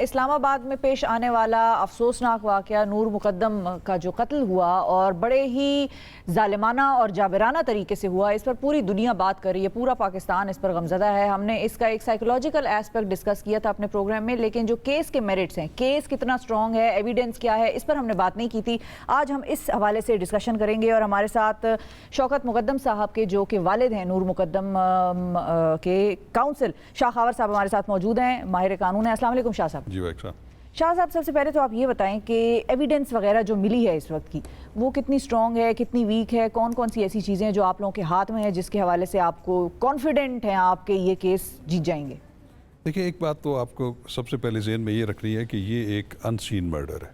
اسلام آباد میں پیش آنے والا افسوسناک واقعہ نور مقدم کا جو قتل ہوا اور بڑے ہی ظالمانہ اور جابرانہ طریقے سے ہوا، اس پر پوری دنیا بات کر رہی ہے، پورا پاکستان اس پر غمزدہ ہے۔ ہم نے اس کا ایک سائیکولوجیکل ایسپیکٹ ڈسکس کیا تھا اپنے پروگرام میں، لیکن جو کیس کے میرٹس ہیں، کیس کتنا سٹرونگ ہے، ایویڈنس کیا ہے، اس پر ہم نے بات نہیں کی تھی۔ آج ہم اس حوالے سے ڈسکشن کریں گے اور ہمارے ساتھ شوکت مقدم صاحب کے جو کہ والد ہیں نور مقدم کے کاؤنسل شاہ خاور صاحب ہمارے ساتھ موجود ہیں، ماہر قانون ہیں۔ السلام علیکم شاہ صاحب۔ جی صاحب۔ شاہ صاحب سب سے پہلے تو آپ یہ بتائیں کہ ایویڈنس وغیرہ جو ملی ہے اس وقت کی وہ کتنی سٹرونگ ہے، کتنی ویک ہے، کون کون سی ایسی چیزیں جو آپ لوگوں کے ہاتھ میں ہیں جس کے حوالے سے آپ کو کانفیڈنٹ ہیں آپ کے یہ کیس جیت جائیں گے؟ دیکھیں، ایک بات تو آپ کو سب سے پہلے ذہن میں یہ رکھنی ہے کہ یہ ایک ان سین مرڈر ہے،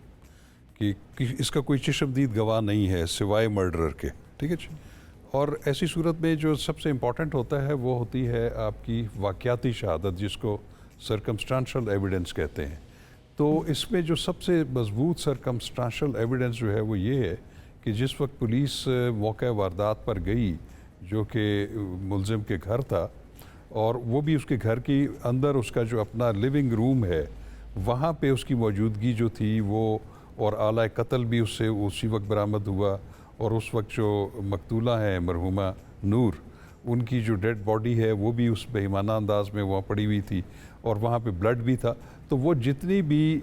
کہ اس کا کوئی چشمدید گواہ نہیں ہے سوائے مرڈرر کے، ٹھیک ہے جی۔ اور ایسی صورت میں جو سب سے امپورٹنٹ ہوتا ہے وہ ہوتی ہے آپ کی واقعاتی شہادت، جس کو سرکمسٹانشل ایویڈنس کہتے ہیں۔ تو اس میں جو سب سے مضبوط سرکمسٹانشل ایویڈنس جو ہے وہ یہ ہے کہ جس وقت پولیس موقع واردات پر گئی، جو کہ ملزم کے گھر تھا، اور وہ بھی اس کے گھر کی اندر اس کا جو اپنا لیونگ روم ہے وہاں پہ اس کی موجودگی جو تھی وہ، اور آلہ قتل بھی اس سے اسی وقت برآمد ہوا، اور اس وقت جو مقتولہ ہیں مرحومہ نور، ان کی جو ڈیڈ باڈی ہے وہ بھی اس بےایمانہ انداز میں وہاں پڑی ہوئی تھی، اور وہاں پہ بلڈ بھی تھا۔ تو وہ جتنی بھی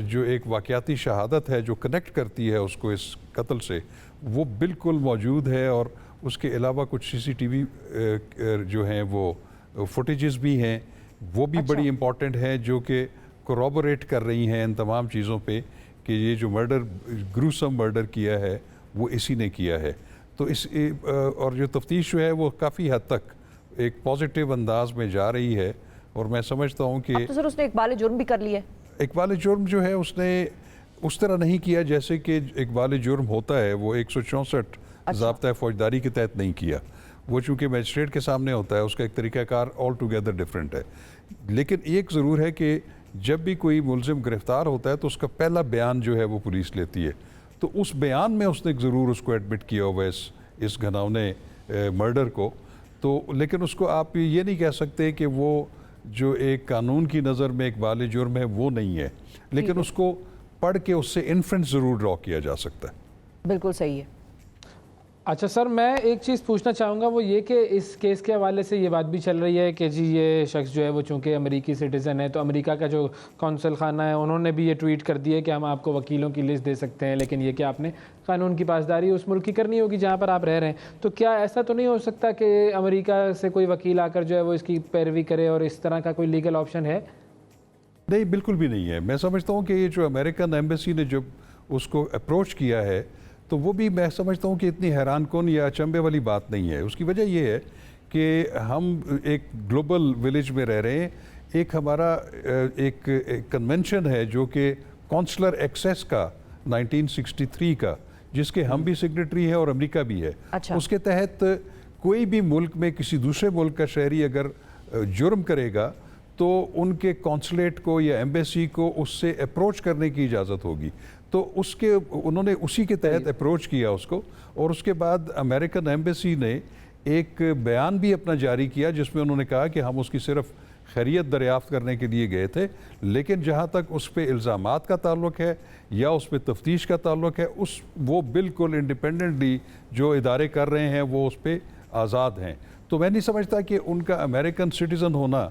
جو ایک واقعاتی شہادت ہے جو کنیکٹ کرتی ہے اس کو اس قتل سے، وہ بالکل موجود ہے۔ اور اس کے علاوہ کچھ سی سی ٹی وی جو ہیں وہ فوٹیجز بھی ہیں، وہ بھی بڑی امپورٹنٹ ہیں، جو کہ کورابوریٹ کر رہی ہیں ان تمام چیزوں پہ کہ یہ جو مرڈر، گروسم مرڈر کیا ہے وہ اسی نے کیا ہے۔ تو اور جو تفتیش جو ہے وہ کافی حد تک ایک پازیٹیو انداز میں جا رہی ہے، اور میں سمجھتا ہوں کہ اب تو سر اس نے اقبال جرم بھی کر لیا ہے۔ اقبال جرم جو ہے اس نے اس طرح نہیں کیا جیسے کہ اقبال جرم ہوتا ہے، وہ 164 ضابطۂ فوجداری کے تحت نہیں کیا، وہ چونکہ میجسٹریٹ کے سامنے ہوتا ہے، اس کا ایک طریقہ کار آل ٹوگیدر ڈیفرنٹ ہے۔ لیکن ایک ضرور ہے کہ جب بھی کوئی ملزم گرفتار ہوتا ہے تو اس کا پہلا بیان جو ہے وہ پولیس لیتی ہے، تو اس بیان میں اس نے ضرور اس کو ایڈمٹ کیا ہوا ہے اس گھناؤنے مرڈر کو۔ تو لیکن اس کو آپ یہ نہیں کہہ سکتے کہ وہ جو ایک قانون کی نظر میں اقبال جرم ہے وہ نہیں ہے، لیکن اس کو پڑھ کے اس سے انفرنس ضرور ڈرا کیا جا سکتا ہے۔ بالکل صحیح ہے۔ اچھا سر، میں ایک چیز پوچھنا چاہوں گا، وہ یہ کہ اس کیس کے حوالے سے یہ بات بھی چل رہی ہے کہ جی یہ شخص جو ہے وہ چونکہ امریکی سٹیزن ہے، تو امریکہ کا جو قونصل خانہ ہے انہوں نے بھی یہ ٹویٹ کر دیا کہ ہم آپ کو وکیلوں کی لسٹ دے سکتے ہیں، لیکن یہ کہ آپ نے قانون کی پاسداری اس ملک کی کرنی ہوگی جہاں پر آپ رہ رہے ہیں۔ تو کیا ایسا تو نہیں ہو سکتا کہ امریکہ سے کوئی وکیل آ کر جو ہے وہ اس کی پیروی کرے، اور اس طرح کا کوئی لیگل آپشن ہے؟ نہیں، بالکل بھی نہیں ہے۔ میں سمجھتا ہوں کہ یہ جو امریکن ایمبیسی نے جب اس کو اپروچ کیا ہے تو وہ بھی میں سمجھتا ہوں کہ اتنی حیران کن یا اچنبے والی بات نہیں ہے۔ اس کی وجہ یہ ہے کہ ہم ایک گلوبل ولیج میں رہ رہے ہیں۔ ایک ہمارا ایک کنونشن ہے جو کہ کونسلر ایکسیس کا 1963 کا، جس کے ہم بھی سگنیٹری ہیں اور امریکہ بھی ہے۔ اس کے تحت کوئی بھی ملک میں کسی دوسرے ملک کا شہری اگر جرم کرے گا تو ان کے کونسلیٹ کو یا ایمبیسی کو اس سے اپروچ کرنے کی اجازت ہوگی۔ تو انہوں نے اسی کے تحت اپروچ کیا اس کو، اور اس کے بعد امریکن ایمبیسی نے ایک بیان بھی اپنا جاری کیا جس میں انہوں نے کہا کہ ہم اس کی صرف خیریت دریافت کرنے کے لیے گئے تھے، لیکن جہاں تک اس پہ الزامات کا تعلق ہے یا اس پہ تفتیش کا تعلق ہے، وہ بالکل انڈیپینڈنٹلی جو ادارے کر رہے ہیں وہ اس پہ آزاد ہیں۔ تو میں نہیں سمجھتا کہ ان کا امریکن سٹیزن ہونا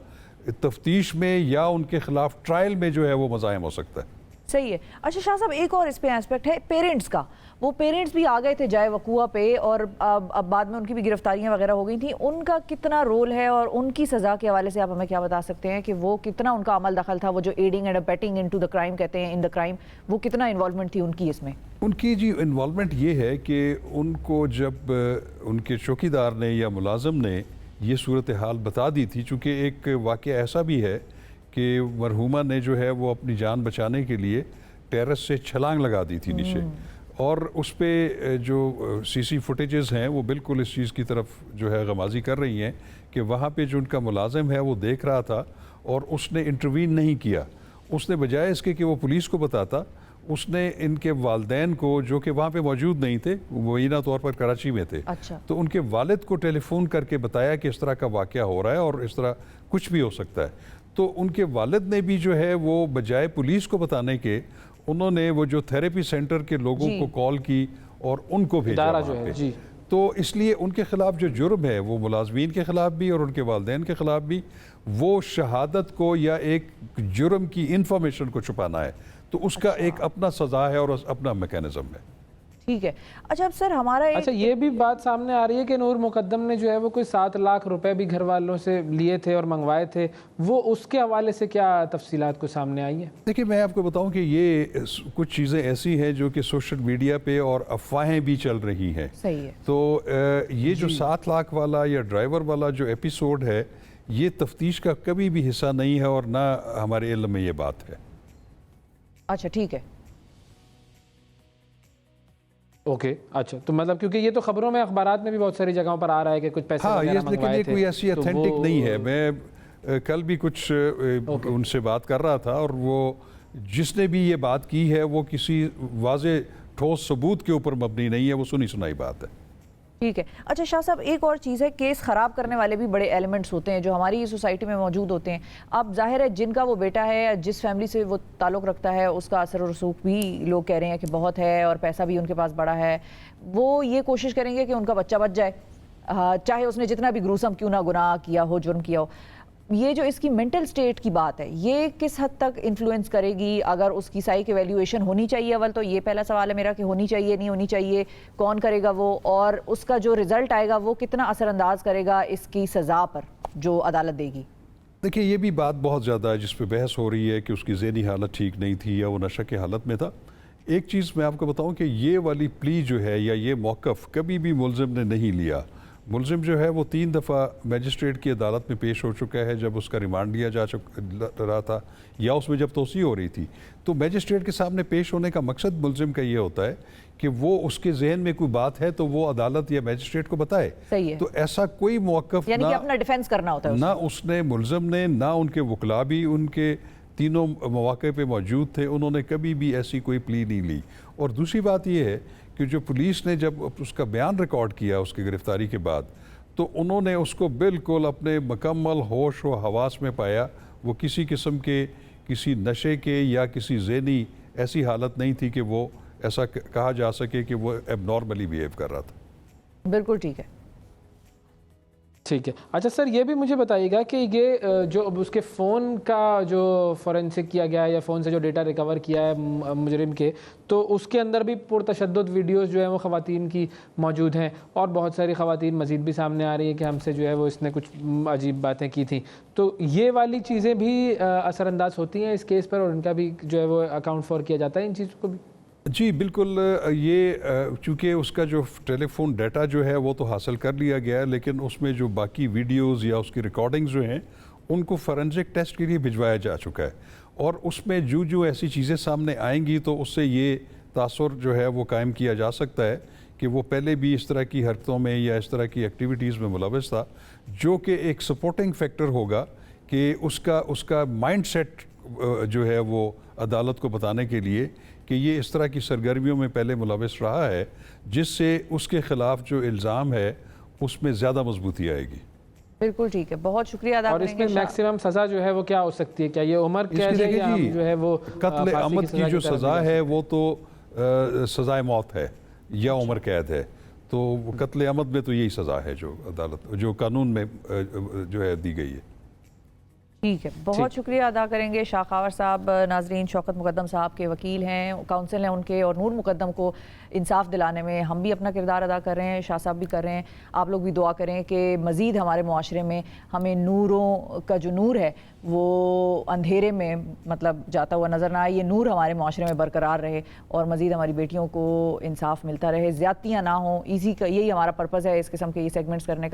تفتیش میں یا ان کے خلاف ٹرائل میں جو ہے وہ مزاحم ہو سکتا ہے۔ صحیح ہے۔ اچھا شاہ صاحب، ایک اور اس پہ ایسپیکٹ ہے پیرنٹس کا۔ وہ پیرنٹس بھی آ گئے تھے جائے وقوع پہ، اور اب بعد میں ان کی بھی گرفتاریاں وغیرہ ہو گئی تھیں۔ ان کا کتنا رول ہے، اور ان کی سزا کے حوالے سے آپ ہمیں کیا بتا سکتے ہیں کہ وہ کتنا ان کا عمل دخل تھا؟ وہ جو aiding and abetting into the crime کہتے ہیں، ان دا کرائم، وہ کتنا انوالومنٹ تھی ان کی اس میں؟ ان کی جی انوالومنٹ یہ ہے کہ ان کو جب ان کے چوکیدار نے یا ملازم نے یہ صورتحال بتا دی تھی، چونکہ ایک واقعہ ایسا بھی ہے کہ مرحومہ نے جو ہے وہ اپنی جان بچانے کے لیے ٹیرس سے چھلانگ لگا دی تھی نیچے، اور اس پہ جو سی سی فوٹیجز ہیں وہ بالکل اس چیز کی طرف جو ہے غمازی کر رہی ہیں کہ وہاں پہ جو ان کا ملازم ہے وہ دیکھ رہا تھا اور اس نے انٹروین نہیں کیا۔ اس نے بجائے اس کے کہ وہ پولیس کو بتاتا، اس نے ان کے والدین کو، جو کہ وہاں پہ موجود نہیں تھے، مبینہ طور پر کراچی میں تھے، تو ان کے والد کو ٹیلی فون کر کے بتایا کہ اس طرح کا واقعہ ہو رہا ہے اور اس طرح کچھ بھی ہو سکتا ہے۔ تو ان کے والد نے بھی جو ہے وہ بجائے پولیس کو بتانے کے انہوں نے وہ جو تھیراپی سینٹر کے لوگوں کو کال کی اور ان کو بھیجا ادارہ جو وہاں ہے پہ. تو اس لیے ان کے خلاف جو جرم ہے وہ ملازمین کے خلاف بھی اور ان کے والدین کے خلاف بھی وہ شہادت کو یا ایک جرم کی انفارمیشن کو چھپانا ہے. تو اس کا ایک اپنا سزا ہے اور اپنا میکینزم ہے. ٹھیک ہے. اچھا اب سر ہمارا اچھا یہ بھی بات سامنے آ رہی ہے کہ نور مقدم نے جو ہے وہ کوئی 7 لاکھ روپے بھی گھر والوں سے لیے تھے اور منگوائے تھے, وہ اس کے حوالے سے کیا تفصیلات کو سامنے آئی ہے؟ دیکھیں میں آپ کو بتاؤں کہ یہ کچھ چیزیں ایسی ہیں جو کہ سوشل میڈیا پہ اور افواہیں بھی چل رہی ہیں. صحیح ہے. تو یہ جو 7 لاکھ والا یا ڈرائیور والا جو ایپیسوڈ ہے یہ تفتیش کا کبھی بھی حصہ نہیں ہے اور نہ ہمارے علم میں یہ بات ہے. اچھا ٹھیک ہے. اوکے اچھا تو مطلب کیونکہ یہ تو خبروں میں اخبارات میں بھی بہت ساری جگہوں پر آ رہا ہے کہ کچھ پیسے وغیرہ منگوائے تھے. لیکن یہ کوئی ایسی اتھینٹک نہیں ہے. میں کل بھی کچھ ان سے بات کر رہا تھا اور وہ جس نے بھی یہ بات کی ہے وہ کسی واضح ٹھوس ثبوت کے اوپر مبنی نہیں ہے, وہ سنی سنائی بات ہے. ٹھیک ہے. اچھا شاہ صاحب ایک اور چیز ہے, کیس خراب کرنے والے بھی بڑے ایلیمنٹس ہوتے ہیں جو ہماری سوسائٹی میں موجود ہوتے ہیں. اب ظاہر ہے جن کا وہ بیٹا ہے یا جس فیملی سے وہ تعلق رکھتا ہے اس کا اثر و رسوخ بھی لوگ کہہ رہے ہیں کہ بہت ہے اور پیسہ بھی ان کے پاس بڑا ہے. وہ یہ کوشش کریں گے کہ ان کا بچہ بچ جائے, چاہے اس نے جتنا بھی گروسم کیوں نہ گناہ کیا ہو, جرم کیا ہو. یہ جو اس کی منٹل سٹیٹ کی بات ہے یہ کس حد تک انفلوئنس کرے گی؟ اگر اس کی سائیک ایویلیویشن ہونی چاہیے, اول تو یہ پہلا سوال ہے میرا کہ ہونی چاہیے نہیں ہونی چاہیے, کون کرے گا وہ, اور اس کا جو رزلٹ آئے گا وہ کتنا اثر انداز کرے گا اس کی سزا پر جو عدالت دے گی؟ دیکھیں یہ بھی بات بہت زیادہ ہے جس پہ بحث ہو رہی ہے کہ اس کی ذہنی حالت ٹھیک نہیں تھی یا وہ نشہ کی حالت میں تھا. ایک چیز میں آپ کو بتاؤں کہ یہ والی پلی جو ہے یا یہ موقف کبھی بھی ملزم نے نہیں لیا. ملزم جو ہے وہ 3 دفعہ میجسٹریٹ کی عدالت میں پیش ہو چکا ہے جب اس کا ریمانڈ لیا جا رہا تھا یا اس میں جب توسیع ہو رہی تھی. تو میجسٹریٹ کے سامنے پیش ہونے کا مقصد ملزم کا یہ ہوتا ہے کہ وہ اس کے ذہن میں کوئی بات ہے تو وہ عدالت یا میجسٹریٹ کو بتائے. صحیح ہے. تو ایسا کوئی موقف یعنی کہ اپنا ڈیفینس کرنا ہوتا ہے نہ اس نے ملزم نے نہ ان کے وکلا بھی ان کے تینوں مواقع پہ موجود تھے, انہوں نے کبھی بھی ایسی کوئی پلی نہیں لی. اور دوسری بات یہ ہے کہ جو پولیس نے جب اس کا بیان ریکارڈ کیا اس کی گرفتاری کے بعد تو انہوں نے اس کو بالکل اپنے مکمل ہوش و حواس میں پایا. وہ کسی قسم کے کسی نشے کے یا کسی ذہنی ایسی حالت نہیں تھی کہ وہ ایسا کہا جا سکے کہ وہ ایب نارملی بیہیو کر رہا تھا. بالکل ٹھیک ہے. ٹھیک ہے. اچھا سر یہ بھی مجھے بتائیے گا کہ یہ جو اس کے فون کا جو فورینسک کیا گیا ہے یا فون سے جو ڈیٹا ریکور کیا ہے مجرم کے, تو اس کے اندر بھی پرتشدد ویڈیوز جو ہیں وہ خواتین کی موجود ہیں اور بہت ساری خواتین مزید بھی سامنے آ رہی ہیں کہ ہم سے جو ہے وہ اس نے کچھ عجیب باتیں کی تھیں. تو یہ والی چیزیں بھی اثر انداز ہوتی ہیں اس کیس پر اور ان کا بھی جو ہے وہ اکاؤنٹ فور کیا جاتا ہے ان چیزوں کو بھی؟ جی بالکل. یہ چونکہ اس کا جو ٹیلی فون ڈیٹا جو ہے وہ تو حاصل کر لیا گیا ہے, لیکن اس میں جو باقی ویڈیوز یا اس کی ریکارڈنگز جو ہیں ان کو فورینسک ٹیسٹ کے لیے بھجوایا جا چکا ہے. اور اس میں جو ایسی چیزیں سامنے آئیں گی تو اس سے یہ تاثر جو ہے وہ قائم کیا جا سکتا ہے کہ وہ پہلے بھی اس طرح کی حرکتوں میں یا اس طرح کی ایکٹیویٹیز میں ملوث تھا, جو کہ ایک سپورٹنگ فیکٹر ہوگا کہ اس کا مائنڈ سیٹ جو ہے وہ عدالت کو بتانے کے لیے کہ یہ اس طرح کی سرگرمیوں میں پہلے ملوث رہا ہے, جس سے اس کے خلاف جو الزام ہے اس میں زیادہ مضبوطی آئے گی. بالکل ٹھیک ہے. بہت شکریہ ادا اور اس میں میکسیمم سزا جو ہے وہ کیا ہو سکتی ہے؟ کیا یہ عمر قید ہے یا جو ہے وہ قتل عمد کی جو سزا ہے وہ تو سزائے موت ہے یا عمر قید ہے. تو قتل عمد میں تو یہی سزا ہے جو عدالت جو قانون میں جو ہے دی گئی ہے. ٹھیک ہے. بہت شکریہ ادا کریں گے شاہ خاور صاحب. ناظرین شوکت مقدم صاحب کے وکیل ہیں, کاؤنسل ہیں ان کے, اور نور مقدم کو انصاف دلانے میں ہم بھی اپنا کردار ادا کر رہے ہیں, شاہ صاحب بھی کر رہے ہیں. آپ لوگ بھی دعا کریں کہ مزید ہمارے معاشرے میں ہمیں نوروں کا جو نور ہے وہ اندھیرے میں مطلب جاتا ہوا نظر نہ آئے, یہ نور ہمارے معاشرے میں برقرار رہے اور مزید ہماری بیٹیوں کو انصاف ملتا رہے, زیادتیاں نہ ہوں. یہی ہمارا پرپز ہے اس قسم کے یہ سیگمنٹس کرنے کا.